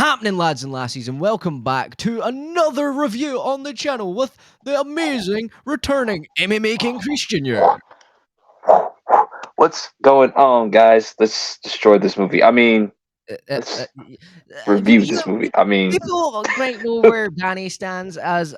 happening, lads and lassies, and welcome back to another review on the channel with the amazing, returning, Emmy-making Christian here. What's going on, guys? Let's destroy this movie. Let's review this movie. People might know where Danny stands as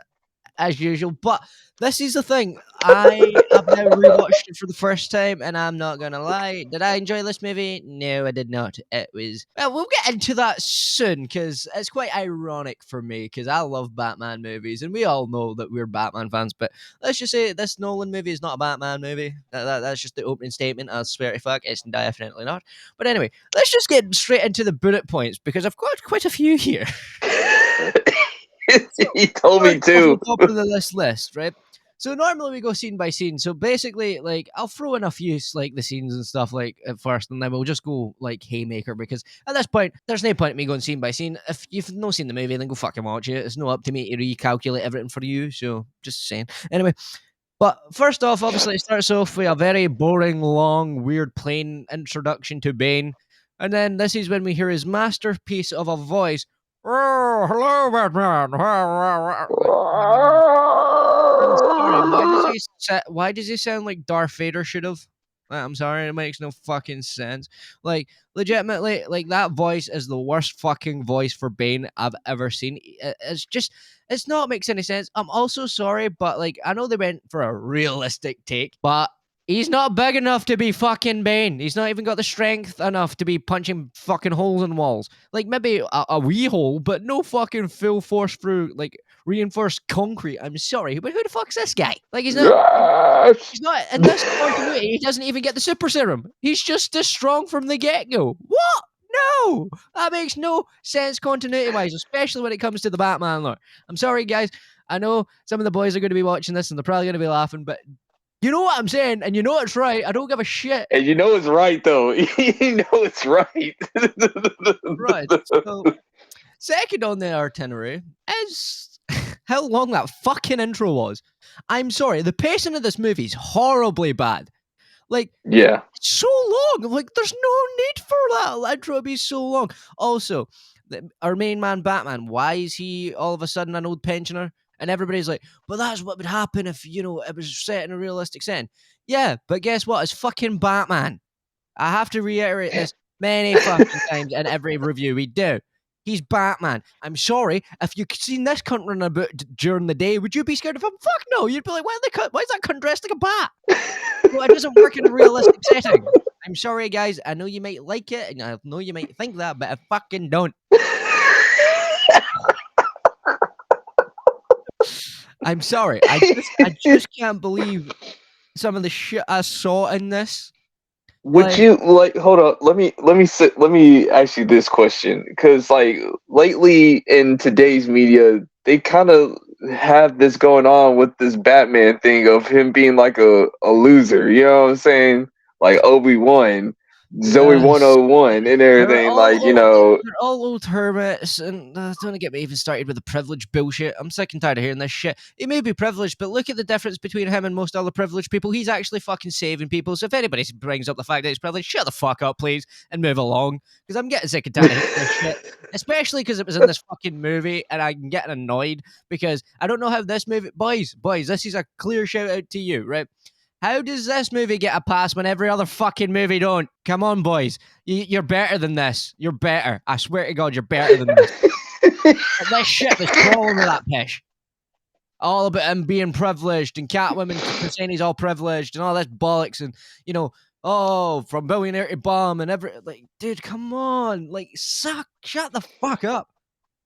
usual, but this is the thing. I have now rewatched it for the first time, and I'm not gonna lie. Did I enjoy this movie? No, I did not. It was. Well, we'll get into that soon because it's quite ironic for me because I love Batman movies, and we all know that we're Batman fans. But let's just say this Nolan movie is not a Batman movie. That's just the opening statement. I swear to fuck, it's definitely not. But anyway, let's just get straight into the bullet points because I've got quite a few here. He told me to. Top of this list, right? So normally we go scene by scene. So basically, like, I'll throw in a few like the scenes and stuff like at first, and then we'll just go like haymaker because at this point, there's no point in me going scene by scene. If you've not seen the movie, then go fucking watch it. It's not up to me to recalculate everything for you. So just saying. Anyway. But first off, obviously, it starts off with a very boring, long, weird, plain introduction to Bane. And then this is when we hear his masterpiece of a voice. Oh, hello, Batman. I'm sorry, why does he sound like Darth Vader should have? I'm sorry, it makes no fucking sense. Like, legitimately, like, that voice is the worst fucking voice for Bane I've ever seen. It's not makes any sense. I'm also sorry, but, like, I know they went for a realistic take, but he's not big enough to be fucking Bane. He's not even got the strength enough to be punching fucking holes in walls. Like, maybe a wee hole, but no fucking full force through, like, reinforced concrete. I'm sorry, but who the fuck's this guy? Like, he's not in this continuity. He doesn't even get the super serum. He's just as strong from the get-go. What? No, that makes no sense continuity-wise, especially when it comes to the Batman lore. I'm sorry, guys. I know some of the boys are going to be watching this and they're probably going to be laughing, but you know what I'm saying, and you know it's right. I don't give a shit. And you know it's right, though. You know it's right. Right. So, second on the itinerary is how long that fucking intro was. I'm sorry, the pacing of this movie is horribly bad. Like, yeah, it's so long. Like, there's no need for that intro to be so long. Also, our main man, Batman, why is he all of a sudden an old pensioner? And everybody's like, but that's what would happen if, you know, it was set in a realistic setting. Yeah, but guess what? It's fucking Batman. I have to reiterate this many fucking times in every review we do. He's Batman. I'm sorry, if you've seen this cunt running about during the day, would you be scared of him? Fuck no. You'd be like, why is that cunt dressed like a bat? Well, it doesn't work in a realistic setting. I'm sorry, guys. I know you might like it, and I know you might think that, but I fucking don't. I'm sorry. I just can't believe some of the shit I saw in this. Would you like? Hold on. Let me ask you this question, because like lately in today's media, they kind of have this going on with this Batman thing of him being like a loser. You know what I'm saying? Like Obi-Wan. Zoe 101 and everything, like, you know. They're all old hermits, and don't get me even started with the privilege bullshit. I'm sick and tired of hearing this shit. He may be privileged, but look at the difference between him and most other privileged people. He's actually fucking saving people. So if anybody brings up the fact that he's privileged, shut the fuck up, please, and move along. Because I'm getting sick and tired of hearing this shit. Especially because it was in this fucking movie, and I'm getting annoyed because I don't know how this movie... Boys, this is a clear shout out to you, right? How does this movie get a pass when every other fucking movie don't? Come on, boys. You're better than this. You're better. I swear to God, you're better than this. This shit was crawling with that pish. All about him being privileged and Catwoman saying he's all privileged and all this bollocks and, you know, oh, from billionaire to bum and like, dude, come on. Like, shut the fuck up.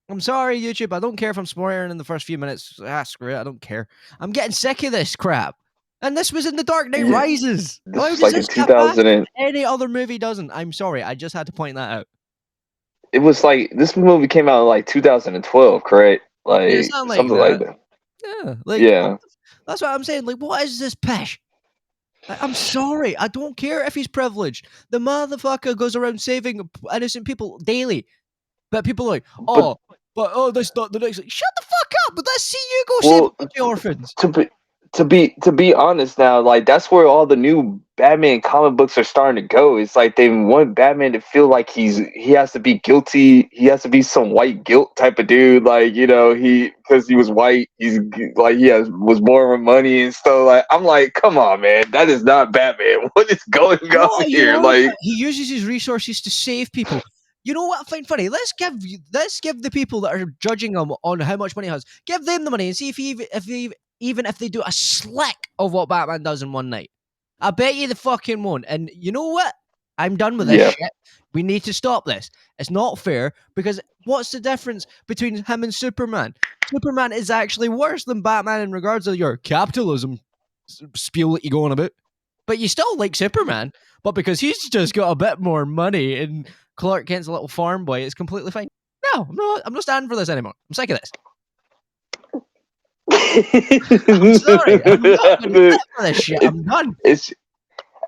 I'm sorry, YouTube. I don't care if I'm swearing in the first few minutes. Screw it. I don't care. I'm getting sick of this crap. And this was in The Dark Knight Rises. Why does like this 2000 any other movie doesn't? I'm sorry. I just had to point that out. It was like, this movie came out in like 2012, correct? Like, yeah, something like that. Yeah. Like, yeah. That's what I'm saying. Like, what is this pish? I'm sorry. I don't care if he's privileged. The motherfucker goes around saving innocent people daily. But people are like, that's not the next. Shut the fuck up. But let's see you go save a bunch of orphans. to be honest now, like that's where all the new Batman comic books are starting to go. It's like they want Batman to feel like he has to be guilty. He has to be some white guilt type of dude. Like, you know, because he was white, he's like was born with money and stuff. Like, I'm like, come on, man, that is not Batman. What is going on You here? know, Like, but he uses his resources to save people. You know what I find funny? Let's give the people that are judging him on how much money he has, give them the money and see even if they do a slick of what Batman does in one night. I bet you the fucking won't. And you know what? I'm done with this yeah, shit. We need to stop this. It's not fair because what's the difference between him and Superman? Superman is actually worse than Batman in regards to your capitalism spiel that you go on about. But you still like Superman, but because he's just got a bit more money and Clark Kent's a little farm boy, it's completely fine. No, I'm not standing for this anymore. I'm sick of this. I'm sorry. I'm not going to sit for this shit. I'm done.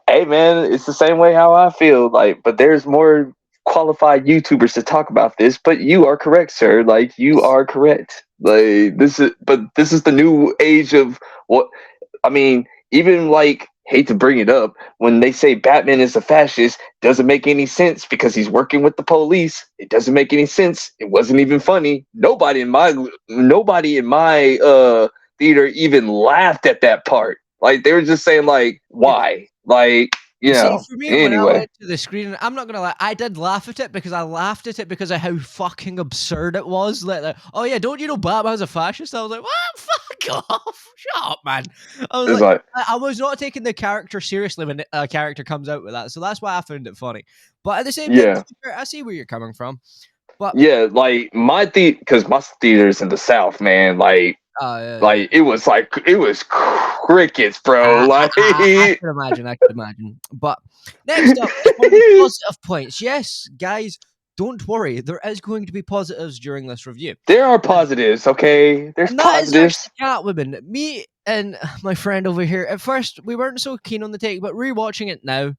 Hey man, it's the same way how I feel. Like, but there's more qualified YouTubers to talk about this. But you are correct, sir. Like, you are correct. Like, this is the new age of what I mean. Even like, hate to bring it up, when they say Batman is a fascist, doesn't make any sense because he's working with the police. It doesn't make any sense. It wasn't even funny. Nobody in my theater even laughed at that part. Like, they were just saying like, why? Like, you See, know. for me, when I Anyway, went to the screen, I'm not gonna lie, I did laugh at it because I laughed at it because of how fucking absurd it was. Like, oh yeah, don't you know Batman's a fascist? I was like, what? Fuck off! Shut up, man. I was it's like, like, I was not taking the character seriously when a character comes out with that, so that's why I found it funny. But at the same time, yeah. I see where you're coming from. But Yeah, like because my theater's in the South, man. yeah. It was crickets, bro. Like, I can imagine. I can imagine. But next up is one of the positive points. Yes, guys, don't worry. There is going to be positives during this review. there are positives, okay? There's And that is actually positives. Catwoman. Me and my friend over here, at first, we weren't so keen on the take, but rewatching it now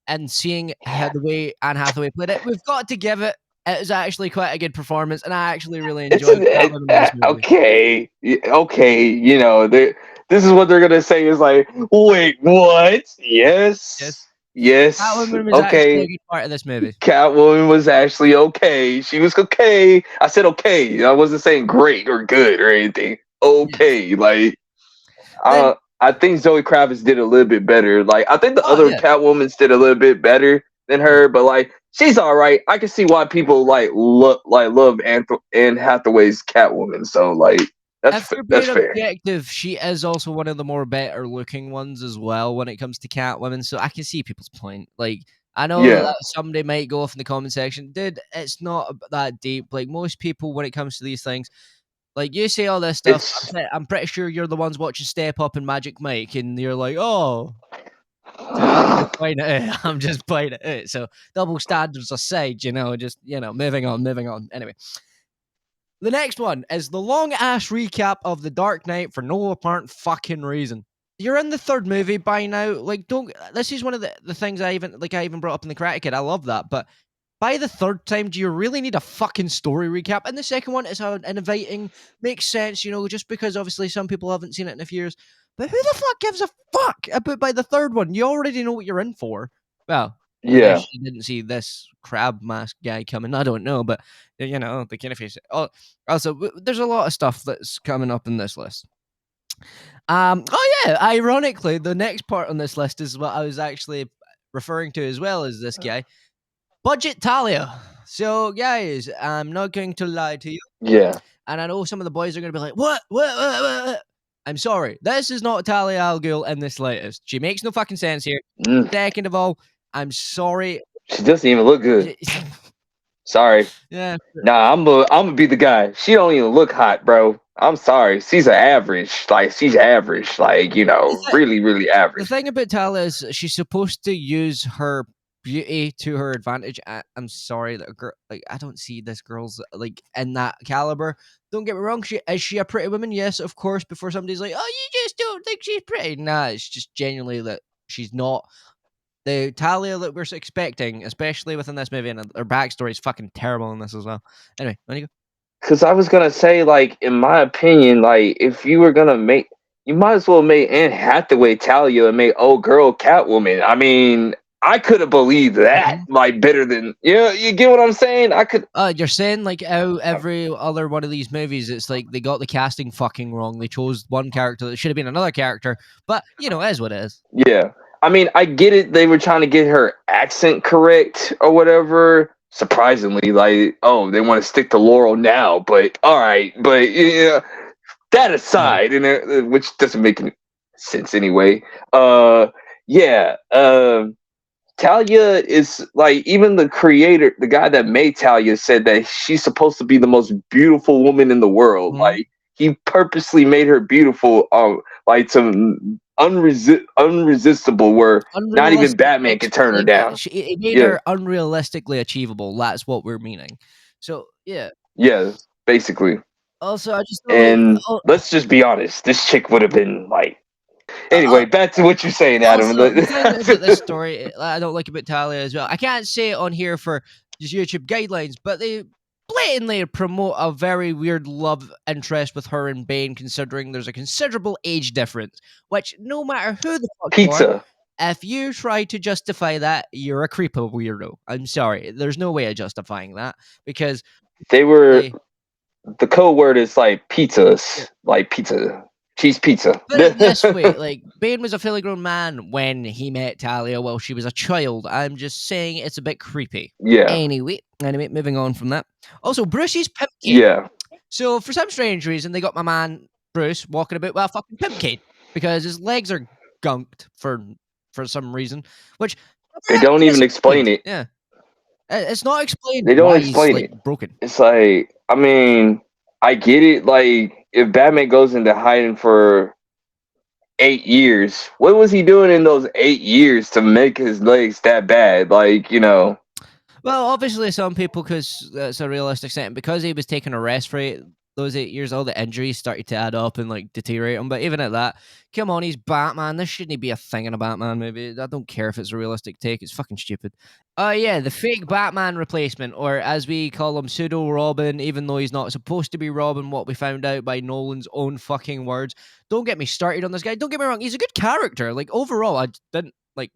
and seeing how the way Anne Hathaway played it, we've got to give it. It was actually quite a good performance, and I actually really It's enjoyed Catwoman in this movie. okay, okay. You know, this is what they're gonna say is like, wait, what? Yes, Yes, yes. Catwoman was actually a Okay, good part of this movie. Catwoman was actually okay. She was okay. I said okay. I wasn't saying great or good or anything. Yes. Okay, like Then, I think Zoe Kravitz did a little bit better. Like, I think the oh other yeah, Catwomans did a little bit better than yeah. her, but like she's all right. I can see why people love Anne Hathaway's Catwoman. So like If you're that's being fair. objective, she is also one of the more better looking ones as well when it comes to Catwoman. So I can see people's point. Like, I know Yeah, that somebody might go off in the comment section, dude, it's not that deep. Like, most people, when it comes to these things, like, you say all this stuff. it's I'm pretty sure you're the ones watching Step Up and Magic Mike, and you're like, oh. So I'm just pointing it out. I'm just pointing it out. So double standards aside, just moving on, moving on. Anyway. The next one is the long ass recap of The Dark Knight for no apparent fucking reason. You're in the third movie by now. Like, don't. This is one of the things I even brought up in the Karate Kid. I love that, but by the third time, do you really need a fucking story recap? And the second one is inviting, makes sense, just because obviously some people haven't seen it in a few years. But who the fuck gives a fuck about by the third one? You already know what you're in for. Well, yeah. unless you didn't see this crab mask guy coming, I don't know, but the kind of face. Oh, also, there's a lot of stuff that's coming up in this list. Oh yeah, ironically, the next part on this list is what I was actually referring to as well as this guy. Budget Talia. So, guys, I'm not going to lie to you, Yeah. and I know some of the boys are going to be like, "What? What? I'm sorry. This is not Talia al Ghul in this latest. She makes no fucking sense here. Mm. Second of all, I'm sorry. She doesn't even look good. Sorry. Yeah. Nah, I'm gonna be the guy. She don't even look hot, bro. I'm sorry. She's an average. Like, she's average. Like, really, really The average. thing about Talia is she's supposed to use her beauty to her advantage. I'm sorry that a girl, like, I don't see this girl's like in that caliber. Don't get me wrong. Is she a pretty woman? Yes, of course. Before somebody's like, "Oh, you just don't think she's pretty." Nah, it's just genuinely that she's not the Talia that we're expecting, especially within this movie. And her backstory is fucking terrible in this as well. Anyway, when you go. Because I was gonna say, like, in my opinion, like, if you were gonna make you might as well make Anne Hathaway Talia and make old girl Catwoman. I mean, I could have believed that like better than you get what I'm saying? I could. You're saying like how every other one of these movies, it's like they got the casting fucking wrong. They chose one character that should have been another character, but you know, it is what it is. Yeah, I mean, I get it. They were trying to get her accent correct or whatever. Surprisingly, like, oh, they want to stick to Laurel now, but all right, but yeah, that aside, and which doesn't make any sense anyway. Yeah, Talia is like, even the creator, the guy that made Talia, said that she's supposed to be the most beautiful woman in the world. Like, he purposely made her beautiful, like some unresistible, where not even Batman can turn her down. It made her unrealistically achievable. That's what we're meaning. So yeah, basically. Also, I just let's just be honest, this chick would have been like. Anyway, back to what you're saying, Adam. Also, the thing about this story I don't like about Talia as well, I can't say it on here for just YouTube guidelines, but they blatantly promote a very weird love interest with her and Bane, considering there's a considerable age difference, which no matter who the fuck you are, if you try to justify that, you're a creepo weirdo. I'm sorry. There's no way of justifying that, because they were... the code word is like pizzas, like pizza. Cheese pizza. Put it this way, like, Bane was a fully grown man when he met Talia while she was a child. I'm just saying it's a bit creepy. Yeah. Anyway, moving on from that. Also, Bruce's pimp cane. Yeah. So, for some strange reason, they got my man Bruce walking about with a fucking pimp cane because his legs are gunked for some reason, which... they don't even explain it. Yeah. It's not explained. They don't explain it. Broken. It's like, I mean, I get it, like, if Batman goes into hiding for 8 years, what was he doing in those 8 years to make his legs that bad? Like, you know. Well, obviously some people, because that's a realistic setting, because he was taking a rest for those 8 years, all the injuries started to add up and like deteriorate him. But even at that, come on, he's Batman. This shouldn't be a thing in a Batman movie. I don't care if it's a realistic take. It's fucking stupid. Yeah, the fake Batman replacement, or as we call him, pseudo Robin, even though he's not supposed to be Robin, what we found out by Nolan's own fucking words. Don't get me started on this guy. Don't get me wrong, he's a good character. Like, overall, I didn't like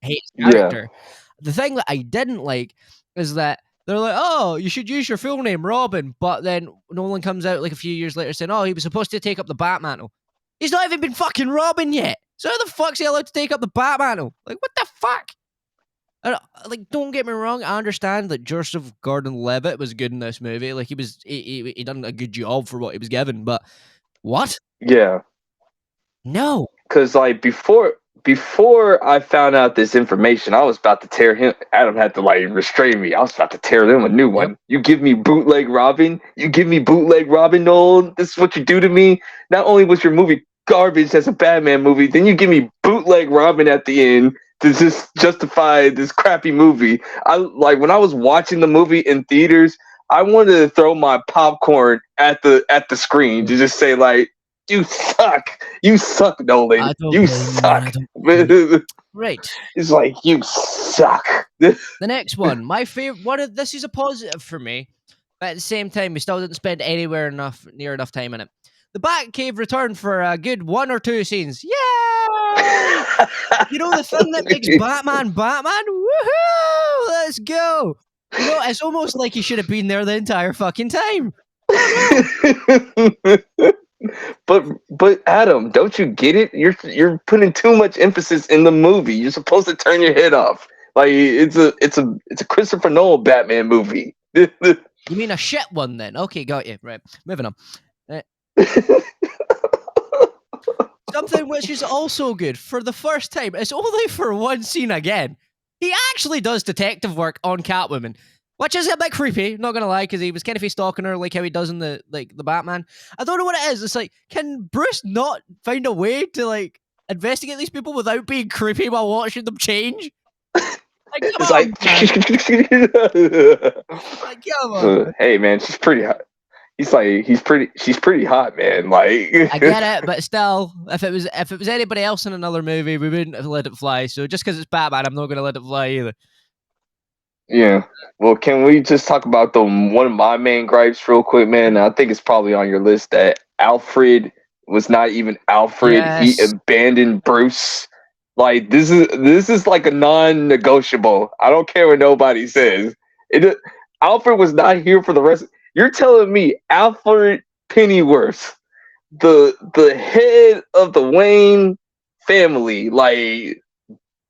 hate his character. Yeah. The thing that I didn't like is that they're like, oh, you should use your full name, Robin. But then Nolan comes out like a few years later saying, oh, he was supposed to take up the Batmantle. He's not even been fucking Robin yet. So how the fuck's he allowed to take up the Batmantle? Like, what the fuck? Like, don't get me wrong. I understand that Joseph Gordon-Levitt was good in this movie. Like, he done a good job for what he was given. But what? Yeah. No. Because like before I found out this information, I was about to tear him. Adam had to like restrain me. I was about to tear them a new one. Yep. You give me bootleg Robin. Nolan. This is what you do to me. Not only was your movie garbage as a Batman movie, then you give me bootleg Robin at the end to just justify this crappy movie. When I was watching the movie in theaters, I wanted to throw my popcorn at the screen to just say like, you suck, Nolan. You suck. Right. It's like, you suck. The next one, my favorite. This is a positive for me, but at the same time, we still didn't spend near enough time in it. The Batcave returned for a good 1 or 2 scenes. Yay! You know, the thing that makes Batman? Woohoo! Let's go! You know, it's almost like he should have been there the entire fucking time. But Adam, don't you get it? You're putting too much emphasis in the movie. You're supposed to turn your head off. Like, it's a Christopher Nolan Batman movie. You mean a shit one then? Okay, got you. Right, moving on. Something which is also good for the first time. It's only for one scene again. He actually does detective work on Catwoman, which is a bit creepy, not gonna lie, because he was kind of stalking her like how he does in the Batman. I don't know what it is. It's like, can Bruce not find a way to like investigate these people without being creepy while watching them change? Come on. Hey man, she's pretty hot. She's pretty hot, man. Like, I get it, but still, if it was anybody else in another movie, we wouldn't have let it fly. So just because it's Batman, I'm not gonna let it fly either. Yeah. Well, can we just talk about one of my main gripes real quick, man? I think it's probably on your list that Alfred was not even Alfred. He Yes. abandoned Bruce. Like this is like a non-negotiable. I don't care what nobody says. Alfred was not here for the rest. You're telling me Alfred Pennyworth, the head of the Wayne family, like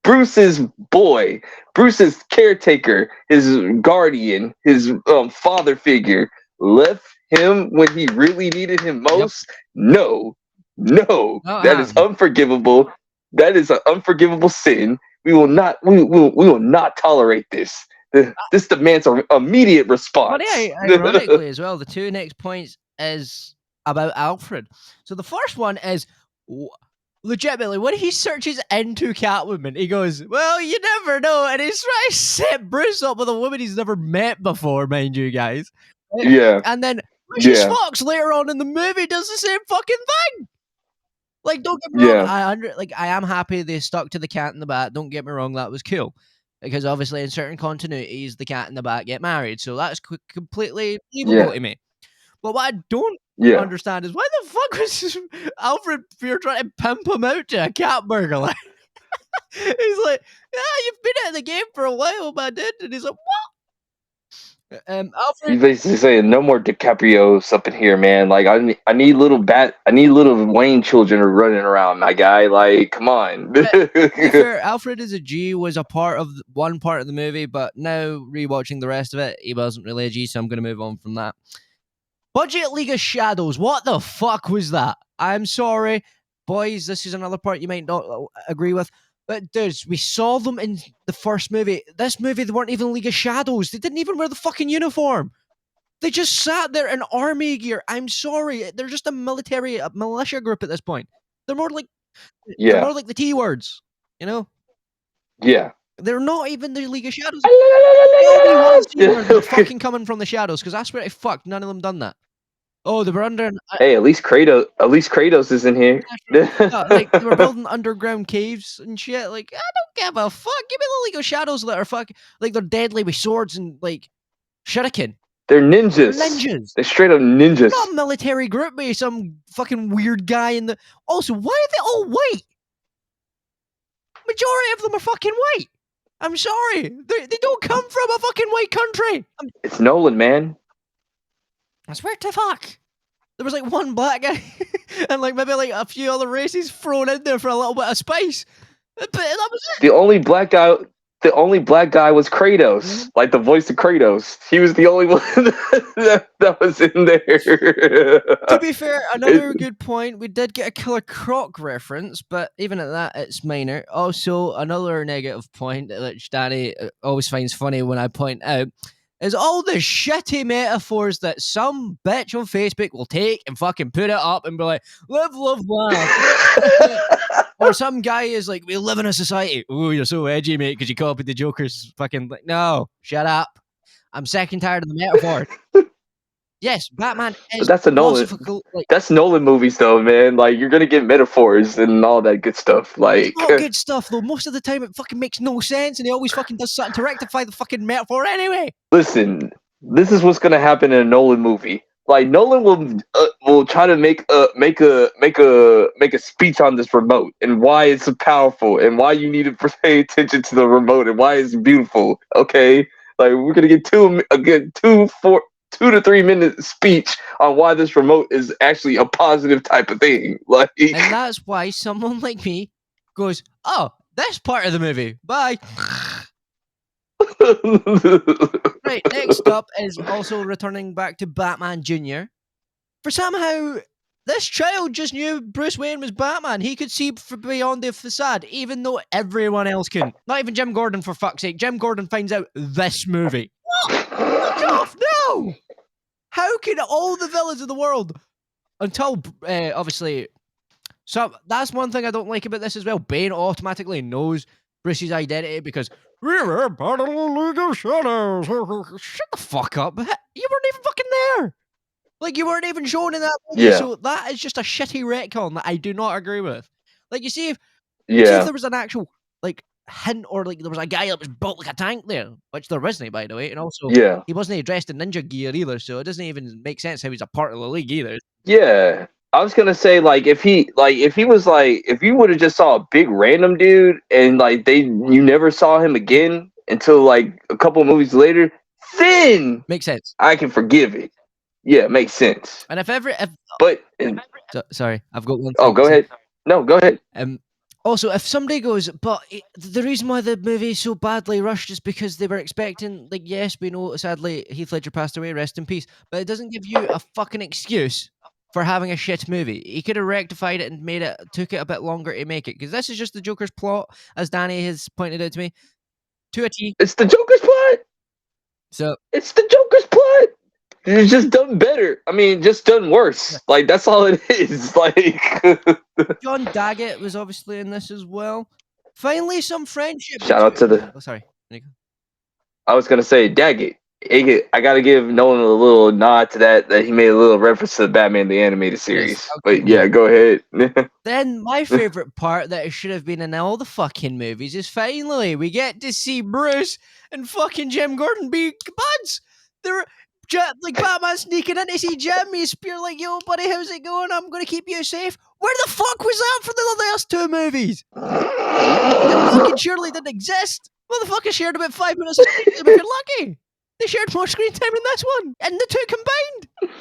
Bruce's boy, Bruce's caretaker, his guardian, his father figure, left him when he really needed him Yep. most? No, no, Not that is happening. unforgivable. That is an unforgivable sin. We will not tolerate this. This demands an immediate response. But ironically as well, the two next points is about Alfred. So the first one is legitimately when he searches into Catwoman, he goes, "Well, you never know," and he's trying to set Bruce up with a woman he's never met before, mind you guys. Yeah, And then Lucius yeah, Fox later on in the movie does the same fucking thing. Like, don't get me wrong, yeah, I am happy they stuck to the cat in the bat. Don't get me wrong, that was cool. Because obviously in certain continuities, the cat and the bat get married, so that's completely believable yeah, to me. But what I don't yeah. understand is why the fuck was Alfred Fear trying to pimp him out to a cat burglar? He's like, "Yeah, you've been out of the game for a while, my dude," and he's like, "What?" He's Alfred, basically saying no more DiCaprio's up in here, man. Like I need little Wayne children running around, my guy. Like, come on. to be fair, Alfred as a G was a part of one part of the movie, but now rewatching the rest of it, he wasn't really a G, so I'm going to move on from that. Budget League of Shadows. What the fuck was that? I'm sorry, boys. This is another part you might not agree with. But dudes, we saw them in the first movie. This movie, they weren't even League of Shadows. They didn't even wear the fucking uniform. They just sat there in army gear. I'm sorry. They're just a militia group at this point. They're more like Yeah, the T words, you know? yeah. They're not even the League of Shadows. Tell me one scene where they're fucking coming from the shadows, because I swear to fuck, none of them done that. Oh, they were under Hey, at least Kratos is in here. like they were building underground caves and shit. Like, I don't give a fuck. Give me the League of Shadows that are like they're deadly with swords and like shuriken. They're They're ninjas. ninjas. They're straight up ninjas. Not a military group with some fucking weird guy in the. Also, why are they all white? Majority of them are fucking white. I'm sorry. They don't come from a fucking white country. It's Nolan, man. I swear to fuck. There was like one black guy and like maybe like a few other races thrown in there for a little bit of spice. But that was it. The only black guy was Kratos, like the voice of Kratos. He was the only one that was in there. To be fair, another good point. We did get a Killer Croc reference, but even at that, it's minor. Also, another negative point, which Danny always finds funny when I point out, is all the shitty metaphors that some bitch on Facebook will take and fucking put it up and be like, live, love, laugh. Or some guy is like, we live in a society. Oh, you're so edgy, mate, because you copied the Joker's fucking. Like, no, shut up. I'm sick and tired of the metaphor. Yes, Batman is That's a Nolan. like, That's Nolan movies, though, man. Like you're gonna get metaphors and all that good stuff. Like it's not good stuff though. Most of the time, it fucking makes no sense, and he always fucking does something to rectify the fucking metaphor anyway. Listen, this is what's gonna happen in a Nolan movie. Like Nolan will try to make a speech on this remote and why it's powerful and why you need to pay attention to the remote and why it's beautiful. Okay, like we're gonna get 2 to 3 minute speech on why this remote is actually a positive type of thing. Like, and that's why someone like me goes, "Oh, this part of the movie, bye." Right, next up is also returning back to Batman Jr. For somehow, this child just knew Bruce Wayne was Batman. He could see beyond the facade, even though everyone else couldn't. Not even Jim Gordon, for fuck's sake. Jim Gordon finds out this movie. What? Fuck off, no! How can all the villains of the world, until, obviously... So, that's one thing I don't like about this as well. Bane automatically knows Bruce's identity because we're part of the League of Shadows. Shut the fuck up. You weren't even fucking there. Like, you weren't even shown in that movie. yeah, So that is just a shitty retcon that I do not agree with. Like, you see if yeah, there was an actual, like, hint or, like, there was a guy that was built like a tank there, which there wasn't, by the way. And also, yeah, he wasn't dressed in ninja gear either, so it doesn't even make sense how he's a part of the league either. yeah. I was gonna say like if he was like if you would have just saw a big random dude and like you never saw him again until like a couple movies later, then Makes sense. I can forgive it. Yeah, it makes sense. And if But sorry, I've got one oh, thing go to say. ahead. No, go ahead. Also, if somebody goes, but the reason why the movie is so badly rushed is because they were expecting, like, yes, we know, sadly, Heath Ledger passed away, rest in peace, but it doesn't give you a fucking excuse for having a shit movie. He could have rectified it and took it a bit longer to make it, because this is just the Joker's plot, as Danny has pointed out to me, to a T. It's the Joker's plot. So it's the Joker's plot. It's just done better. I mean, just done worse. Like that's all it is. Like John Daggett was obviously in this as well. Finally, some friendship. Shout out to the. Oh, sorry. I was gonna say Daggett. I gotta give Nolan a little nod to that he made a little reference to the Batman the Animated Series. Yes, okay. But yeah, go ahead. Then my favorite part that should have been in all the fucking movies is finally we get to see Bruce and fucking Jim Gordon be buds. They're like Batman sneaking in to see Jim. He's pure like, yo, buddy, how's it going? I'm gonna keep you safe. Where the fuck was that for the last two movies? That fucking surely didn't exist. Motherfucker shared about 5 minutes of screen time if you're lucky. They shared more screen time in this one, and the two combined.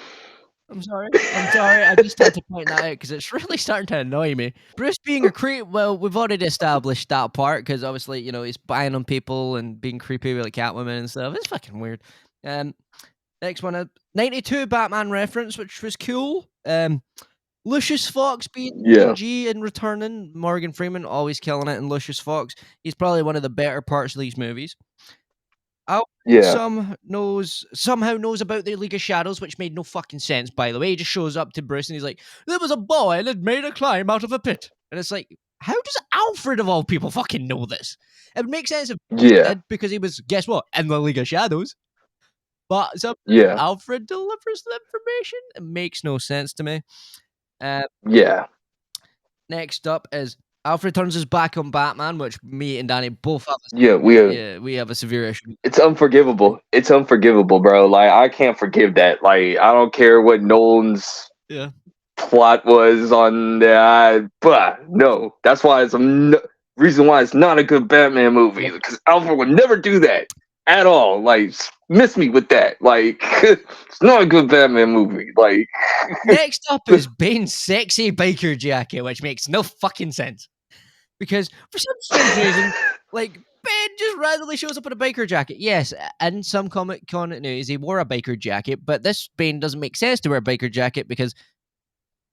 I'm sorry. I just had to point that out because it's really starting to annoy me. Bruce being a creep, well, we've already established that part because obviously, you know, he's spying on people and being creepy with like Catwoman and stuff. It's fucking weird. Next one, a 92 Batman reference, which was cool. Lucius Fox being G and returning. Morgan Freeman always killing it, and Lucius Fox, he's probably one of the better parts of these movies. Somehow knows about the League of Shadows, which made no fucking sense, by the way. He just shows up to Bruce and he's like, there was a boy that made a climb out of a pit. And it's like, how does Alfred of all people fucking know this? It would make sense if he did, because he was, guess what, in the League of Shadows. But Alfred delivers the information. It makes no sense to me. Next up is Alfred turns his back on Batman, which me and Danny both have. We have a severe issue. It's unforgivable. It's unforgivable, bro. Like I can't forgive that. Like I don't care what Nolan's plot was on that, but no, that's why it's reason why it's not a good Batman movie, because Alfred would never do that at all. Like miss me with that. Like it's not a good Batman movie. Like next up is Bane's sexy biker jacket, which makes no fucking sense. Because for some strange reason, like, Bane just randomly shows up in a biker jacket. Yes, in some Comic Con news, he wore a biker jacket, but this Bane doesn't make sense to wear a biker jacket because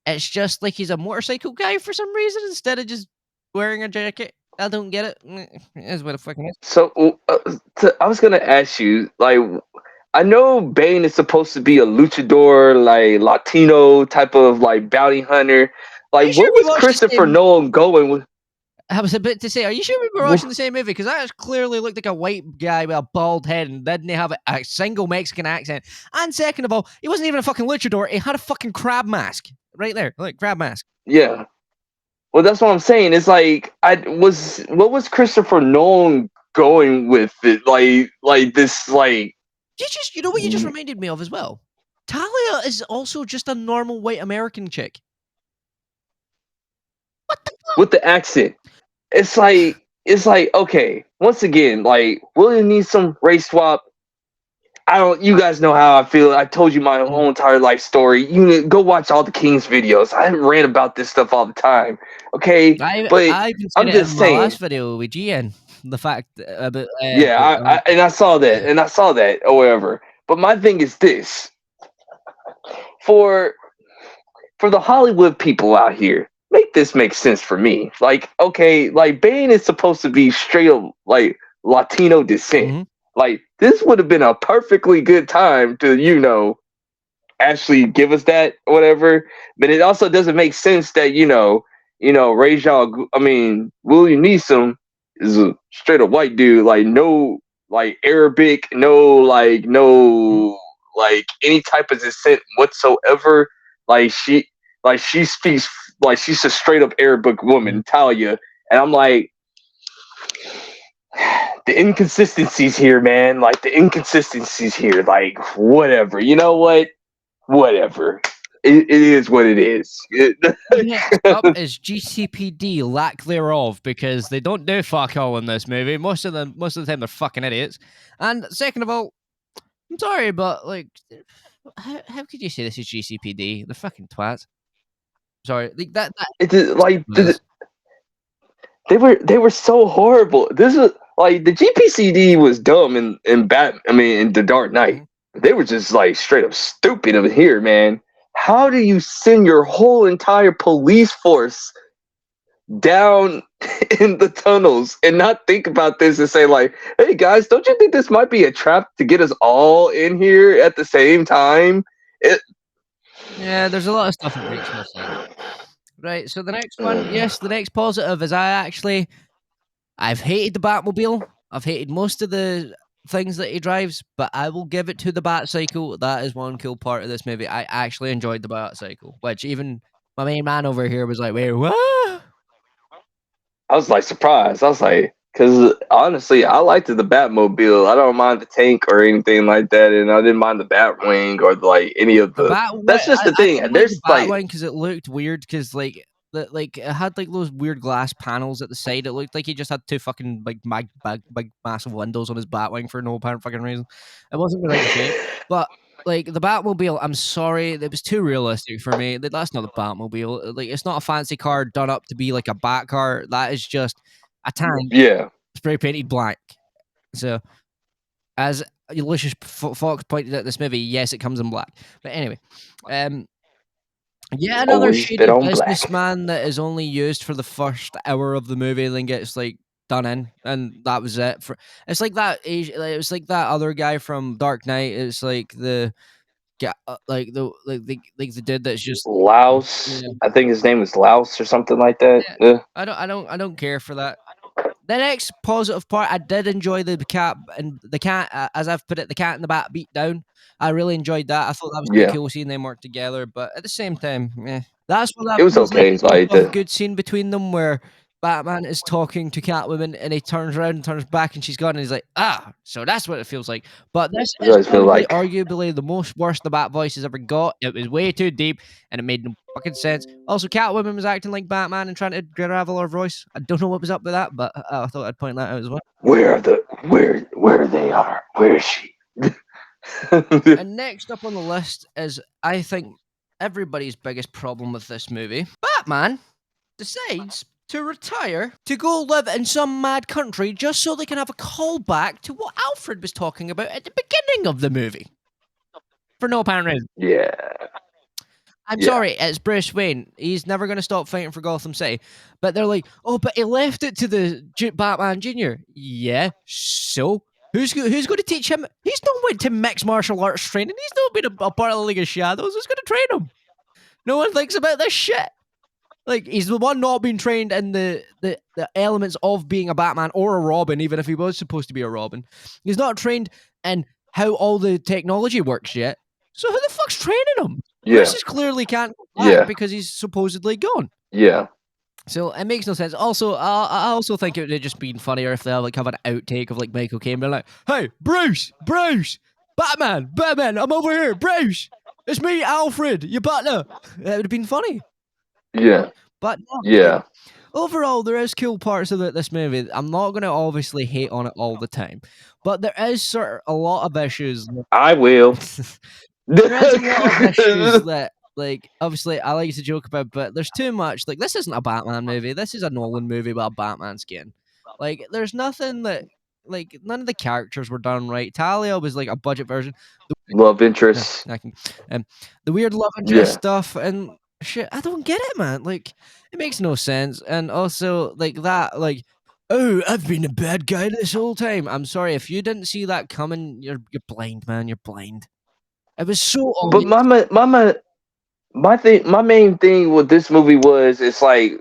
it's just like he's a motorcycle guy for some reason instead of just wearing a jacket. I don't get it. It is what it fucking is. So, I was going to ask you, like, I know Bane is supposed to be a luchador, like, Latino type of, like, bounty hunter. Like, what was Christopher Nolan going with? I was about to say, are you sure we were watching the same movie? Because that clearly looked like a white guy with a bald head and didn't have a single Mexican accent. And second of all, he wasn't even a fucking luchador. He had a fucking crab mask right there. Like, crab mask. Yeah. Well, that's what I'm saying. It's like, what was Christopher Nolan going with it? Like this, like... You know what you just reminded me of as well? Talia is also just a normal white American chick. What the fuck? With the accent. It's like, okay, once again, like, William needs some race swap. You guys know how I feel. I told you my whole entire life story. You go watch all the King's videos. I rant about this stuff all the time. Okay? I'm just saying. My last video with GN, the fact about... I saw that. And I saw that, or whatever. But my thing is this. For the Hollywood people out here, make this make sense for me. Like, okay, like Bane is supposed to be straight up like Latino descent. Mm-hmm. Like, this would have been a perfectly good time to, actually give us that or whatever. But it also doesn't make sense that, William Neeson is a straight up white dude, like no like Arabic, no any type of descent whatsoever. Like she speaks like she's a straight up Arabic woman, Talia, and I'm like, the inconsistencies here, man. Like the inconsistencies here, like whatever. You know what? Whatever. it is what it is. Next up is GCPD, lack thereof, because they don't do fuck all in this movie. Most of the time, they're fucking idiots. And second of all, I'm sorry, but like, how could you say this is GCPD? They're fucking twats. Sorry, like that. It's like Is. they were so horrible. This is like the GPCD was dumb in in The Dark Knight. They were just like straight up stupid over here, man. How do you send your whole entire police force down in the tunnels and not think about this and say like, hey guys, don't you think this might be a trap to get us all in here at the same time? Yeah, there's a lot of stuff that makes no sense. Right, so the next one, yes, the next positive is I've hated the Batmobile. I've hated most of the things that he drives, but I will give it to the Batcycle. That is one cool part of this movie. I actually enjoyed the Batcycle, which even my main man over here was like, wait, what? I was like surprised. I was like, because honestly, I liked the Batmobile. I don't mind the tank or anything like that, and I didn't mind the Batwing or like any of the. That's just the thing. I didn't like There's the Batwing because it looked weird. Because like it had like those weird glass panels at the side. It looked like he just had two fucking big massive windows on his Batwing for no apparent fucking reason. It wasn't the right shape, but. Like the Batmobile, I'm sorry, it was too realistic for me. That's not the Batmobile. Like it's not a fancy car done up to be like a Bat car. That is just a tank, yeah, spray painted black. So, as Ulysses Fox pointed out this movie, yes, it comes in black. But anyway, yeah, another always shady been on businessman that is only used for the first hour of the movie, and then gets like done in, and that was it. It's like that. It was like that other guy from Dark Knight. It's like the the dude that's just Laos. yeah. I think his name was Laos or something like that. Yeah. I don't care for that. The next positive part, I did enjoy the cat and the cat, as I've put it, the cat and the bat beat down. I really enjoyed that. I thought that was Yeah, cool seeing them work together. But at the same time, that's what that it was feels like. okay. It's Like a the good scene between them where Batman is talking to Catwoman and he turns around and turns back and she's gone and he's like, so that's what it feels like. But this I is always feel probably like arguably the most worst the Bat voice has ever got. It was way too deep and it made no fucking sense. Also, Catwoman was acting like Batman and trying to gravel her voice. I don't know what was up with that, but I thought I'd point that out as well. where they are. Where is she? And next up on the list is, I think, everybody's biggest problem with this movie. Batman decides to retire to go live in some mad country just so they can have a callback to what Alfred was talking about at the beginning of the movie. For no apparent reason. Yeah. I'm sorry, it's Bruce Wayne. He's never going to stop fighting for Gotham City. But they're like, oh, but he left it to the Batman Jr. Yeah, so? Who's going to teach him? He's not went to mixed martial arts training. He's not been a part of the League of Shadows. Who's going to train him? No one thinks about this shit. Like, he's the one not being trained in the elements of being a Batman or a Robin, even if he was supposed to be a Robin. He's not trained in how all the technology works yet. So who the fuck's training him? Yeah. Chris is clearly can't go back because he's supposedly gone. Yeah. So it makes no sense. Also, I also think it would have just been funnier if they have an outtake of like Michael Caine being like, "Hey, Bruce, Batman, I'm over here, Bruce. It's me, Alfred, your butler." It would have been funny. Yeah. But no, Yeah. overall, there is cool parts about this movie. I'm not going to obviously hate on it all the time, but there is sort of a lot of issues. I will. There is a lot of issues that, like, obviously I like to joke about, but there's too much. Like, this isn't a Batman movie. This is a Nolan movie with a Batman skin. Like, there's nothing that, like, none of the characters were done right. Talia was like a budget version. Love interest. The weird love interest stuff and shit. I don't get it, man. Like, it makes no sense. And also, like that, like, oh, I've been a bad guy this whole time. I'm sorry if you didn't see that coming. You're blind, man. You're blind. It was so But my main thing with this movie was it's like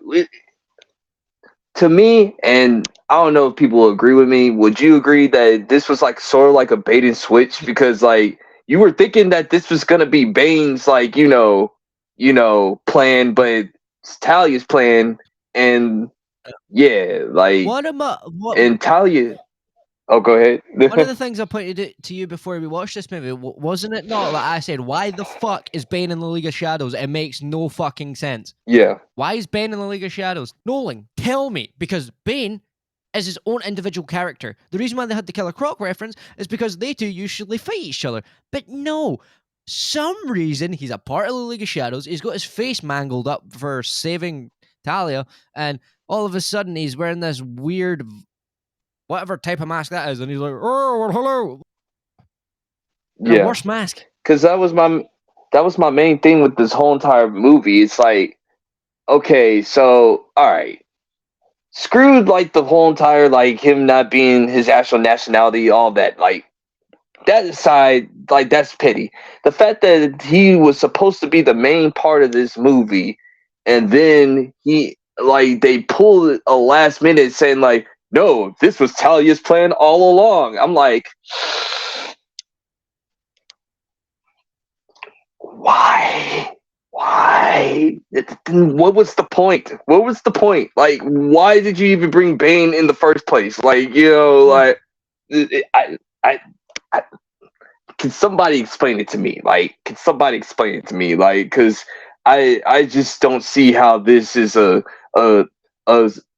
to me, and I don't know if people agree with me. Would you agree that this was like sort of like a bait and switch because like you were thinking that this was gonna be Bane's like plan, but it's Talia's plan, and yeah, like what am I? and Talia. Oh, go ahead. One of the things I pointed it to you before we watched this movie, wasn't it not? Like I said, why the fuck is Bane in the League of Shadows? It makes no fucking sense. Yeah. Why is Bane in the League of Shadows? Nolan, tell me. Because Bane is his own individual character. The reason why they had the Killer Croc reference is because they two usually fight each other. But no, some reason he's a part of the League of Shadows. He's got his face mangled up for saving Talia, and all of a sudden he's wearing this weird, whatever type of mask that is, and he's like, "Oh, well, hello." The Yeah. worst mask. Because that was my main thing with this whole entire movie. It's like, okay, so all right, screwed like the whole entire like him not being his actual nationality, all that. Like that aside, like that's petty. The fact that he was supposed to be the main part of this movie, and then they pulled a last minute saying like, no, this was Talia's plan all along. I'm like, why? Why? What was the point? What was the point? Like, why did you even bring Bane in the first place? Like, like, I can somebody explain it to me? Like, can somebody explain it to me? Like, because I just don't see how this is a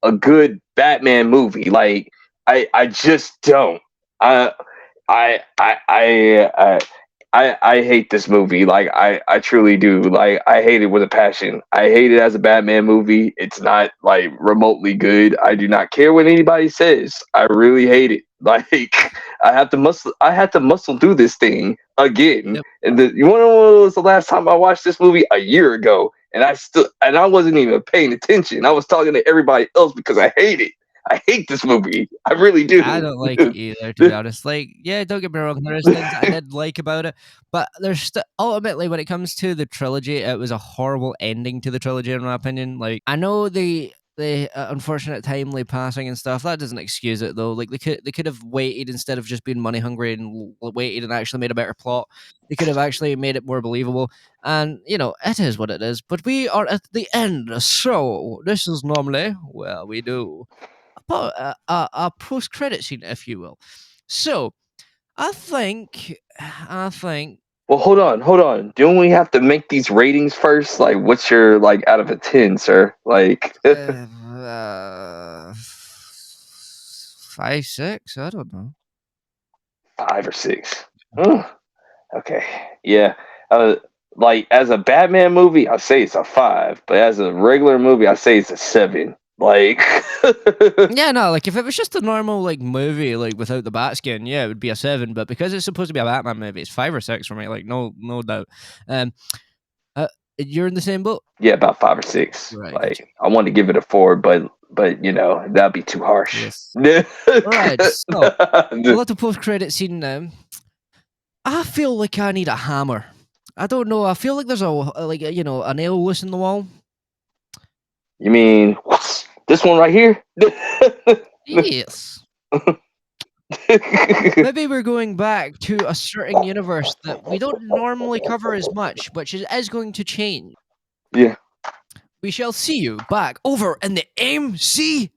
a good Batman movie. Like, I just don't. I I I I I hate this movie. Like I truly do. Like I hate it with a passion. I hate it as a Batman movie. It's not like remotely good. I do not care what anybody says. I really hate it. Like I had to muscle through this thing again. Yep. And you wanna know what was the last time I watched this movie? A year ago. And I wasn't even paying attention. I was talking to everybody else because I hate it. I hate this movie. I really do. I don't like it either, to be honest. Like, yeah, don't get me wrong, there's things I did like about it, but there's ultimately, when it comes to the trilogy, it was a horrible ending to the trilogy, in my opinion. Like, I know the unfortunate timely passing and stuff, that doesn't excuse it though. Like, they could have waited instead of just being money hungry and waited and actually made a better plot. They could have actually made it more believable. And it is what it is. But we are at the end, so this is normally where we do a post-credit scene, if you will. So, I think. Well, hold on. Don't we have to make these ratings first? Like, what's your like out of a 10, sir? Like 5, 6. I don't know. 5 or 6. Okay, yeah. Like as a Batman movie, I say it's a 5, but as a regular movie, I say it's a 7. Like, yeah, no, like if it was just a normal like movie, like without the bat skin, yeah, it would be a 7. But because it's supposed to be a Batman movie, it's 5 or 6 for me. Like, no doubt. You're in the same boat. Yeah, about 5 or 6. Right, like, gotcha. I want to give it a 4, but that'd be too harsh. Yes. Right. So, a little post-credit scene now. I feel like I need a hammer. I don't know. I feel like there's a nail loose in the wall. You mean this one right here? Yes. Maybe we're going back to a certain universe that we don't normally cover as much, which is going to change. Yeah. We shall see you back over in the MCU.